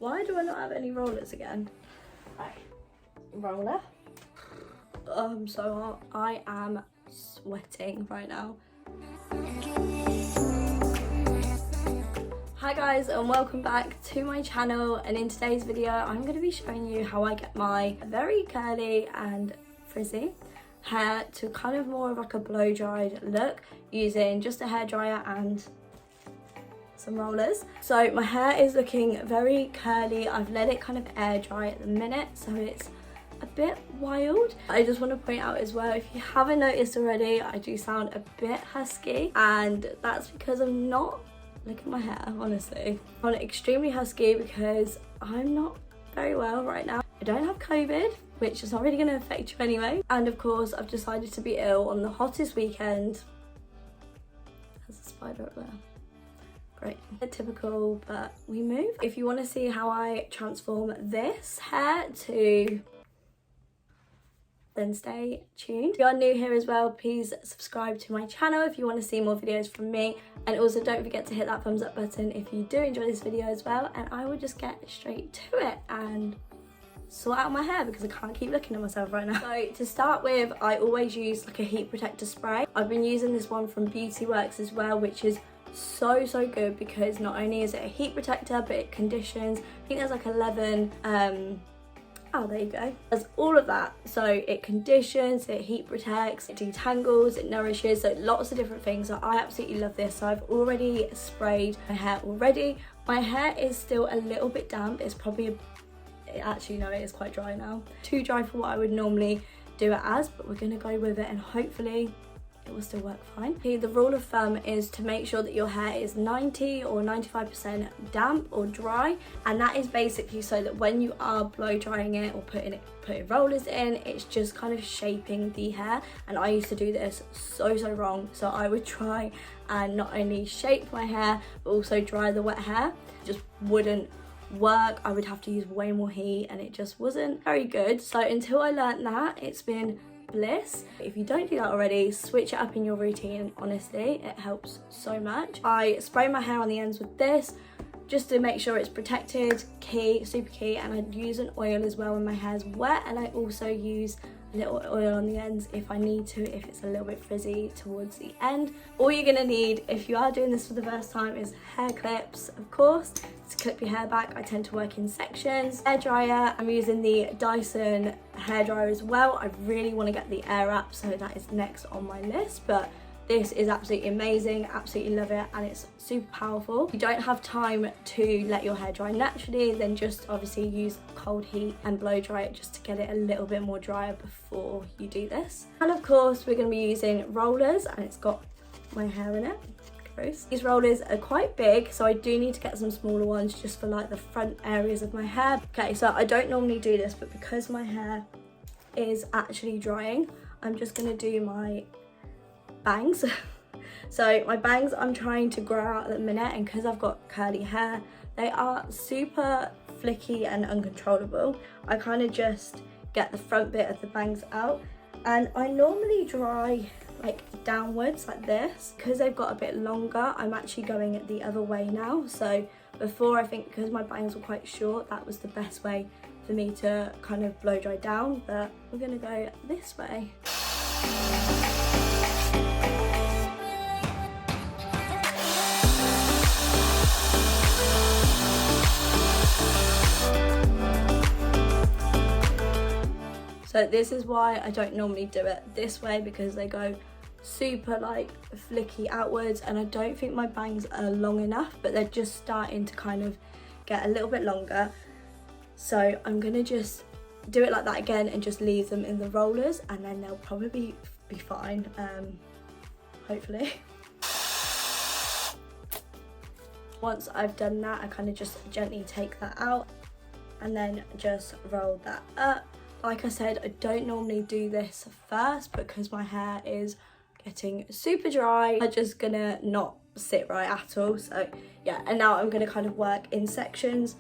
Why do I not have any rollers again? Right, roller. Oh, I'm so hot. I am sweating right now. Hi guys, and welcome back to my channel, and in today's video I'm going to be showing you how I get my very curly and frizzy hair to kind of more of like a blow dried look using just a hairdryer and some rollers. So my hair is looking very curly. I've let it kind of air dry at the minute, so it's a bit wild. I just want to point out as well, if you haven't noticed already, I do sound a bit husky, and that's because I'm not. Look at my hair, honestly. I'm extremely husky because I'm not very well right now. I don't have COVID, which is not really going to affect you anyway. And of course, I've decided to be ill on the hottest weekend. There's a spider up there. Great. Typical, but we move. If you want to see how I transform this hair to, then stay tuned. If you are new here as well, please subscribe to my channel if you want to see more videos from me, and also don't forget to hit that thumbs up button if you do enjoy this video as well, and I will just get straight to it and sort out my hair because I can't keep looking at myself right now. So to start with, I always use like a heat protector spray. I've been using this one from Beauty Works as well, which is so good because not only is it a heat protector but it conditions. I think there's like 11 oh, there you go. There's all of that. So it conditions, it heat protects, it detangles, it nourishes, so lots of different things. So I absolutely love this. So I've already sprayed my hair already. My hair is still a little bit damp. It's probably, actually no, it is quite dry now. Too dry for what I would normally do it as, but we're gonna go with it and hopefully it will still work fine. Okay, the rule of thumb is to make sure that your hair is 90 or 95% damp or dry, and that is basically so that when you are blow drying it or putting rollers in, it's just kind of shaping the hair. And I used to do this so wrong. So I would try and not only shape my hair but also dry the wet hair. It just wouldn't work. I would have to use way more heat and it just wasn't very good. So until I learned that, it's been bliss. If you don't do that already, switch it up in your routine. Honestly, it helps so much. I spray my hair on the ends with this just to make sure it's protected. Key, super key. And I use an oil as well when my hair's wet, and I also use a little oil on the ends if I need to, if it's a little bit frizzy towards the end. All you're gonna need if you are doing this for the first time is hair clips, of course, to clip your hair back. I tend to work in sections. Hair dryer, I'm using the Dyson hairdryer as well. I really want to get the air wrap, so that is next on my list, but this is absolutely amazing, absolutely love it, and it's super powerful. If you don't have time to let your hair dry naturally, then just obviously use cold heat and blow dry it just to get it a little bit more drier before you do this. And of course, we're going to be using rollers, and it's got my hair in it. Gross. These rollers are quite big, so I do need to get some smaller ones just for like the front areas of my hair. Okay, so I don't normally do this, but because my hair is actually drying, I'm just going to do my bangs. So my bangs I'm trying to grow out at the minute, and because I've got curly hair, they are super flicky and uncontrollable. I kind of just get the front bit of the bangs out, and I normally dry like downwards like this. Because they've got a bit longer, I'm actually going the other way now. So before, I think because my bangs were quite short, that was the best way for me to kind of blow dry down, but we're gonna go this way. So this is why I don't normally do it this way, because they go super like flicky outwards, and I don't think my bangs are long enough, but they're just starting to kind of get a little bit longer. So I'm gonna just do it like that again and just leave them in the rollers, and then they'll probably be fine, hopefully. Once I've done that, I kind of just gently take that out and then just roll that up. Like I said, I don't normally do this first because my hair is getting super dry. I'm just gonna not sit right at all. So yeah, and now I'm gonna kind of work in sections.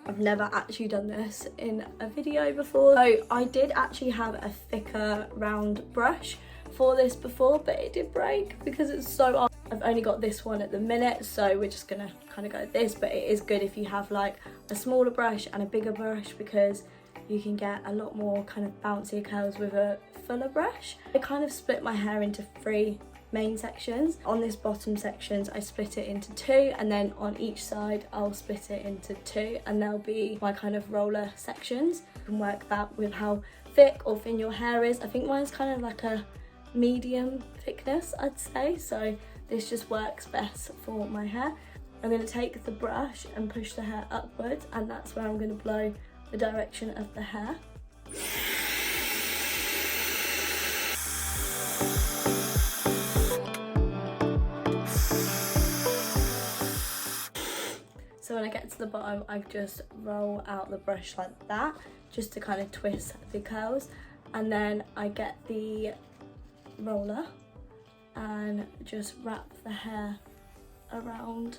I've never actually done this in a video before. So I did actually have a thicker round brush for this before, but it did break because it's so I've only got this one at the minute, so we're just gonna kind of go with this, but it is good if you have like a smaller brush and a bigger brush, because you can get a lot more kind of bouncy curls with a fuller brush. I kind of split my hair into 3 main sections. On this bottom sections I split it into 2, and then on each side I'll split it into 2, and they'll be my kind of roller sections. You can work that with how thick or thin your hair is. I think mine's kind of like a medium thickness, I'd say, so this just works best for my hair. I'm going to take the brush and push the hair upwards, and that's where I'm going to blow the direction of the hair. So when I get to the bottom, I just roll out the brush like that, just to kind of twist the curls, and then I get the roller and just wrap the hair around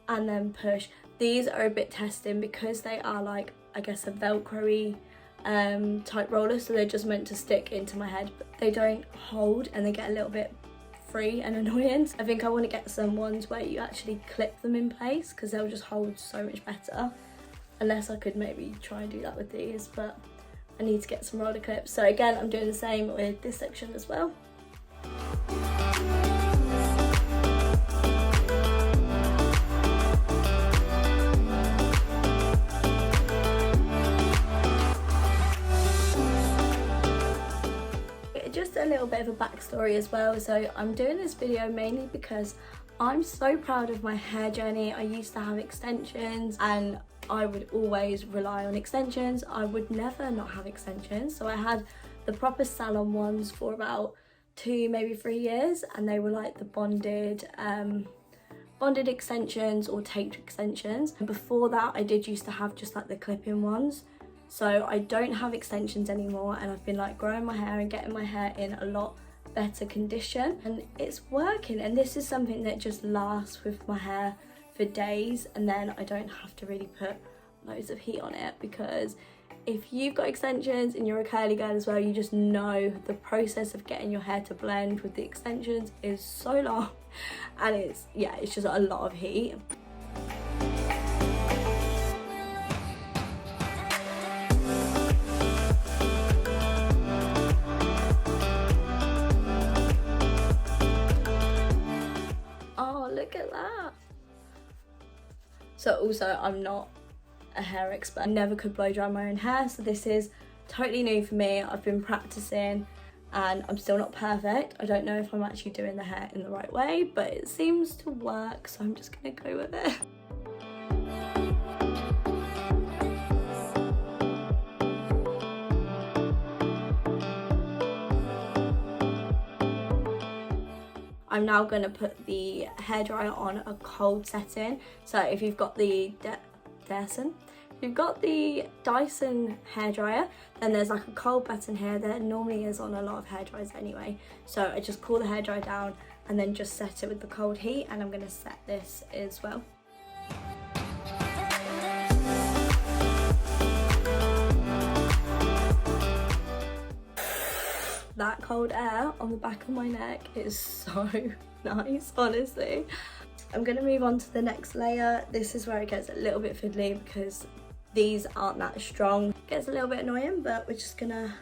and then push. These are a bit testing because they are like, I guess, a velcro-y type roller, so they're just meant to stick into my head, but they don't hold and they get a little bit free and annoying. I think I want to get some ones where you actually clip them in place, because they'll just hold so much better, unless I could maybe try and do that with these, but I need to get some roller clips. So again, I'm doing the same with this section as well. Just a little bit of a backstory as well. So I'm doing this video mainly because I'm so proud of my hair journey. I used to have extensions and I would always rely on extensions. I would never not have extensions. So I had the proper salon ones for about 2, maybe 3 years, and they were like the bonded extensions or taped extensions. And before that, I did used to have just like the clip-in ones. So I don't have extensions anymore, and I've been like growing my hair and getting my hair in a lot better condition, and it's working. And this is something that just lasts with my hair for days, and then I don't have to really put loads of heat on it, because if you've got extensions and you're a curly girl as well, you just know the process of getting your hair to blend with the extensions is so long, and it's just a lot of heat. Look at that. So also, I'm not a hair expert. I never could blow dry my own hair, so this is totally new for me. I've been practicing and I'm still not perfect. I don't know if I'm actually doing the hair in the right way, but it seems to work, so I'm just gonna go with it. I'm now going to put the hairdryer on a cold setting. So if you've got the Dyson hairdryer, then there's like a cold button here. There normally is on a lot of hairdryers anyway. So I just cool the hairdryer down and then just set it with the cold heat, and I'm going to set this as well. That cold air on the back of my neck is so nice, honestly. I'm gonna move on to the next layer. This is where it gets a little bit fiddly because these aren't that strong. It gets a little bit annoying, but we're just gonna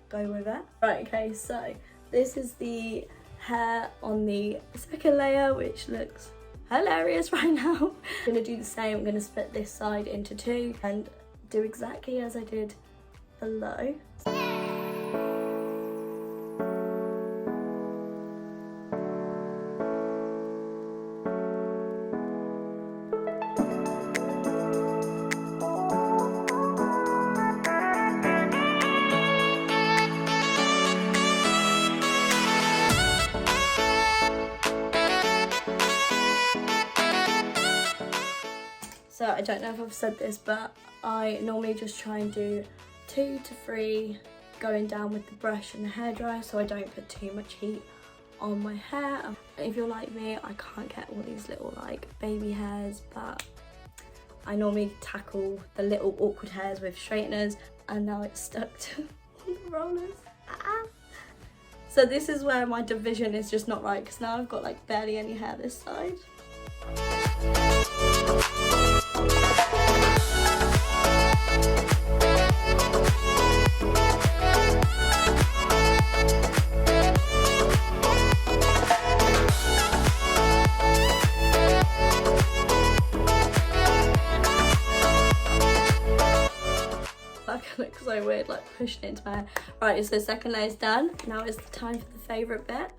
go with it. Right, okay, so this is the hair on the second layer, which looks hilarious right now. I'm gonna do the same. I'm gonna split this side into 2 and do exactly as I did below. So I don't know if I've said this, but I normally just try and do 2 to 3 going down with the brush and the hairdryer, so I don't put too much heat on my hair. If you're like me, I can't get all these little like baby hairs, but I normally tackle the little awkward hairs with straighteners, and now it's stuck to the rollers. So this is where my division is just not right, because now I've got like barely any hair this side. That looks so weird, like pushing it into my hair. Right, so the second layer's done. Now it's the time for the favourite bit.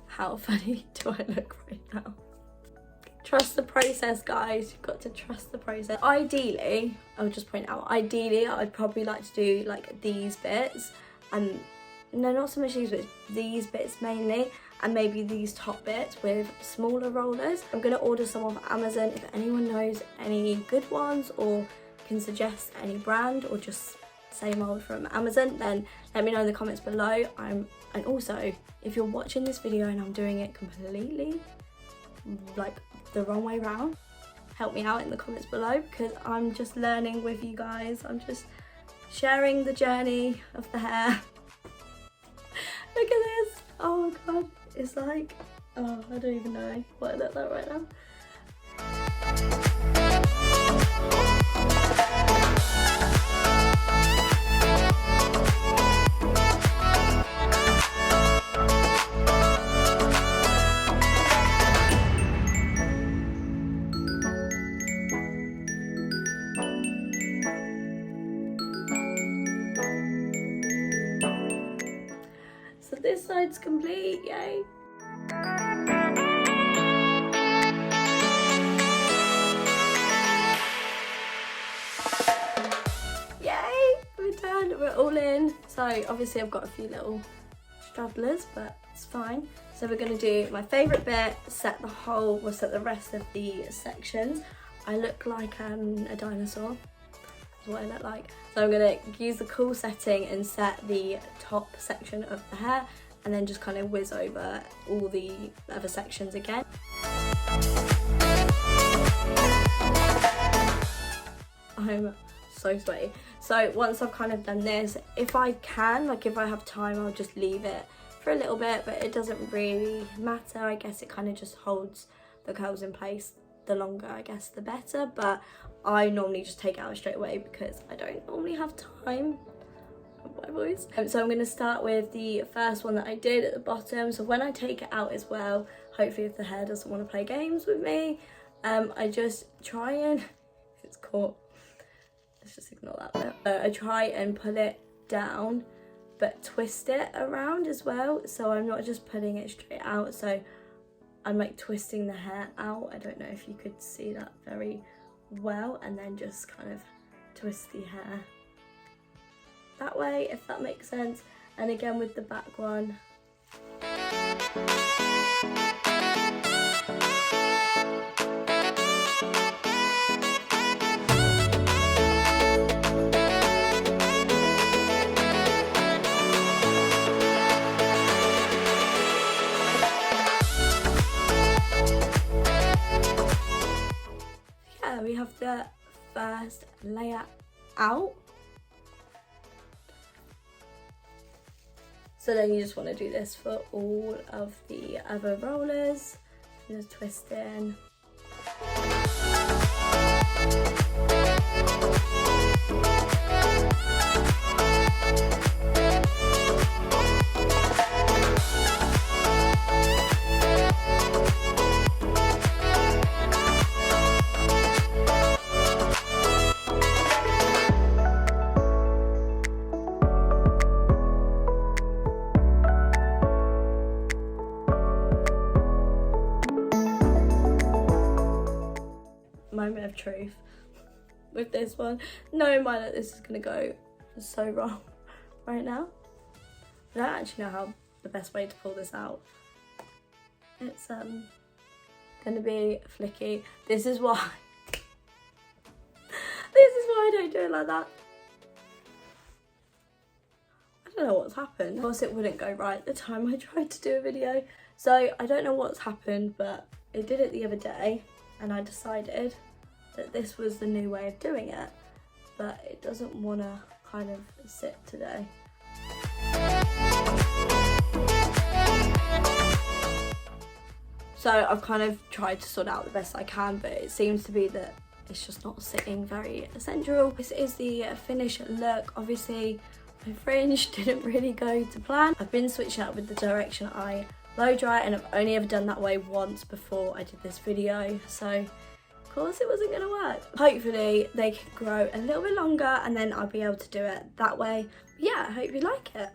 How funny do I look right now? Trust the process, guys. You've got to trust the process. Ideally, I'll just point out, ideally I'd probably like to do like these bits, and no, not so much these bits mainly, and maybe these top bits with smaller rollers. I'm gonna order some off Amazon. If anyone knows any good ones or can suggest any brand or just same old from Amazon, then let me know in the comments below. And also, if you're watching this video and I'm doing it completely like the wrong way around, help me out in the comments below, because I'm just learning with you guys. I'm just sharing the journey of the hair. Look at this. Oh god, it's like, oh, I don't even know what I look like right now. So this side's complete, yay. Yay, we're done, we're all in. So obviously I've got a few little stragglers, but it's fine. So we're gonna do my favorite bit, set the rest of the sections. I look like a dinosaur. What I look like. So I'm gonna use the cool setting and set the top section of the hair, and then just kind of whiz over all the other sections again. I'm so sweaty. So once I've kind of done this, if I can, like if I have time, I'll just leave it for a little bit, but it doesn't really matter. I guess it kind of just holds the curls in place. The longer, I guess, the better, but I normally just take it out straight away because I don't normally have time. My voice. So I'm going to start with the first one that I did at the bottom. So when I take it out as well, hopefully if the hair doesn't want to play games with me, I just try and, it's caught, let's just ignore that bit. I try and pull it down, but twist it around as well, so I'm not just pulling it straight out. So I'm like twisting the hair out. I don't know if you could see that very well, and then just kind of twist the hair that way, if that makes sense. And again with the back one. We have the first layer out. So then you just want to do this for all of the other rollers. Just twist in. Moment of truth with this one, knowing mind that this is going to go so wrong right now. I don't actually know how the best way to pull this out. It's going to be flicky. This is why I don't do it like that. I don't know what's happened. Of course it wouldn't go right the time I tried to do a video, so I don't know what's happened, but it did it the other day and I decided that this was the new way of doing it, but it doesn't want to kind of sit today. So I've kind of tried to sort it out the best I can, but it seems to be that it's just not sitting very central. This is the finished look. Obviously my fringe didn't really go to plan. I've been switching up with the direction I blow dry, and I've only ever done that way once before I did this video, so of course it wasn't gonna work. Hopefully they can grow a little bit longer and then I'll be able to do it that way. But yeah, I hope you like it.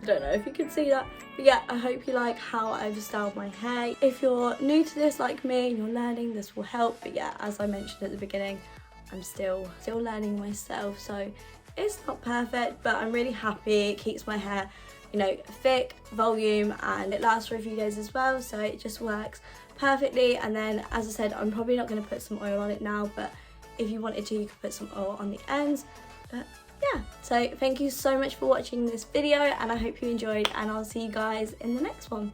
I don't know if you can see that, but yeah, I hope you like how I've styled my hair. If you're new to this like me and you're learning, this will help, but yeah, as I mentioned at the beginning, I'm still learning myself, so it's not perfect, but I'm really happy. It keeps my hair, you know, thick, volume, and it lasts for a few days as well, so it just works perfectly. And then, as I said, I'm probably not going to put some oil on it now, but if you wanted to, you could put some oil on the ends. But yeah, so thank you so much for watching this video, and I hope you enjoyed, and I'll see you guys in the next one.